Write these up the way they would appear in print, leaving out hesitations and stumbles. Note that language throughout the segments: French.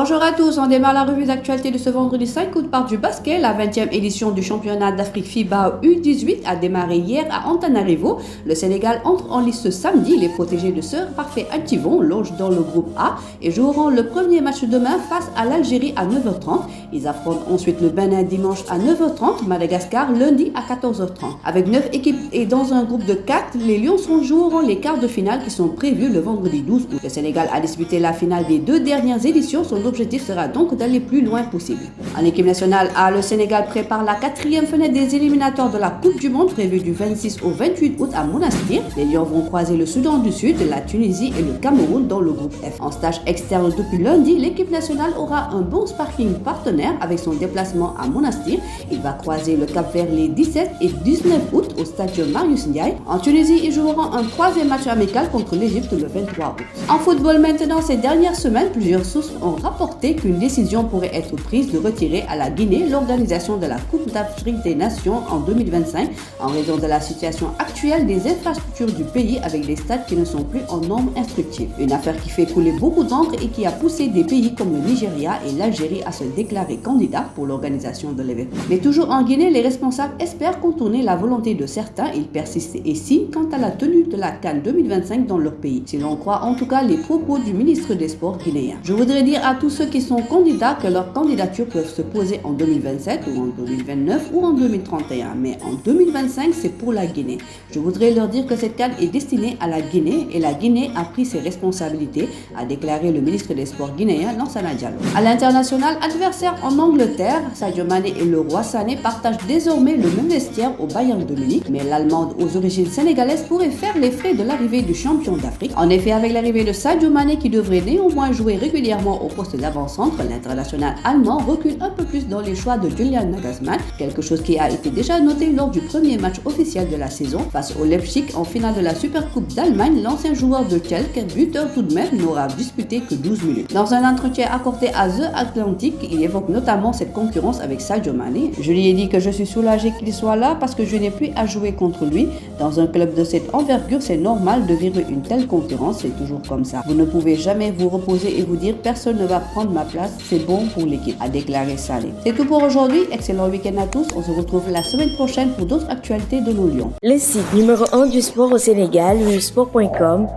Bonjour à tous, on démarre la revue d'actualité de ce vendredi 5 août par du basket. La 20e édition du championnat d'Afrique FIBA U18 a démarré hier à Antananarivo. Le Sénégal entre en lice ce samedi. Les protégés de Sœur Parfait Antivon logent dans le groupe A et joueront le premier match demain face à l'Algérie à 9h30. Ils affrontent ensuite le Bénin dimanche à 9h30, Madagascar lundi à 14h30. Avec 9 équipes et dans un groupe de 4, les Lions joueront les quarts de finale qui sont prévus le vendredi 12 août. Le Sénégal a disputé la finale des 2 dernières éditions. Son objectif sera donc d'aller plus loin possible. En équipe nationale A, le Sénégal prépare la 4e fenêtre des éliminatoires de la Coupe du Monde prévue du 26 au 28 août à Monastir. Les Lions vont croiser le Soudan du Sud, la Tunisie et le Cameroun dans le groupe F. En stage externe depuis lundi, l'équipe nationale aura un bon sparring partenaire avec son déplacement à Monastir. Il va croiser le Cap-Vert les 17 et 19 août au stade Marius Ndiaye. En Tunisie, ils joueront un 3e match amical contre l'Égypte le 23 août. En football maintenant, ces dernières semaines, plusieurs sources ont rapporté qu'une décision pourrait être prise de retirer à la Guinée l'organisation de la Coupe d'Afrique des Nations en 2025 en raison de la situation actuelle des infrastructures du pays avec des stades qui ne sont plus en normes instructives. Une affaire qui fait couler beaucoup d'encre et qui a poussé des pays comme le Nigeria et l'Algérie à se déclarer candidats pour l'organisation de l'événement. Mais toujours en Guinée, les responsables espèrent contourner la volonté de certains. Ils persistent et signent quant à la tenue de la CAN 2025 dans leur pays, si l'on croit en tout cas les propos du ministre des Sports guinéen. Je voudrais dire à tous ceux qui sont candidats que leurs candidatures peuvent se poser en 2027 ou en 2029 ou en 2031, mais en 2025 c'est pour la Guinée. Je voudrais leur dire que cette CAN est destinée à la Guinée et la Guinée a pris ses responsabilités, a déclaré le ministre des Sports guinéen Lansana Diallo. À l'international, adversaire en Angleterre, Sadio Mané et le roi Sané partagent désormais le même vestiaire au Bayern de Munich, mais l'Allemande aux origines sénégalaises pourrait faire les frais de l'arrivée du champion d'Afrique. En effet, avec l'arrivée de Sadio Mané qui devrait néanmoins jouer régulièrement au poste d'avant-centre, l'international allemand recule un peu plus dans les choix de Julian Nagelsmann, quelque chose qui a été déjà noté lors du premier match officiel de la saison. Face au Leipzig en finale de la Supercoupe d'Allemagne, l'ancien joueur de Schalke, buteur tout de même, n'aura disputé que 12 minutes. Dans un entretien accordé à The Atlantic, il évoque notamment cette concurrence avec Sadio Mané. Je lui ai dit que je suis soulagé qu'il soit là parce que je n'ai plus à jouer contre lui. Dans un club de cette envergure, c'est normal de vivre une telle concurrence, c'est toujours comme ça. Vous ne pouvez jamais vous reposer et vous dire personne ne va prendre ma place, c'est bon pour l'équipe, a déclaré Sané. C'est tout pour aujourd'hui, excellent week-end à tous, on se retrouve la semaine prochaine pour d'autres actualités de nos Lions. Le site numéro 1 du sport au Sénégal, wiwsport.com,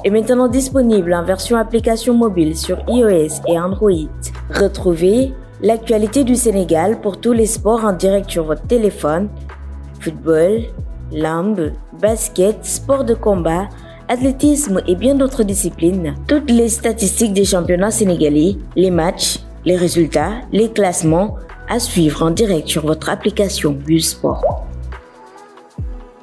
est maintenant disponible en version application mobile sur iOS et Android. Retrouvez l'actualité du Sénégal pour tous les sports en direct sur votre téléphone, football, lambe, basket, sport de combat, athlétisme et bien d'autres disciplines. Toutes les statistiques des championnats sénégalais, les matchs, les résultats, les classements à suivre en direct sur votre application wiwsport.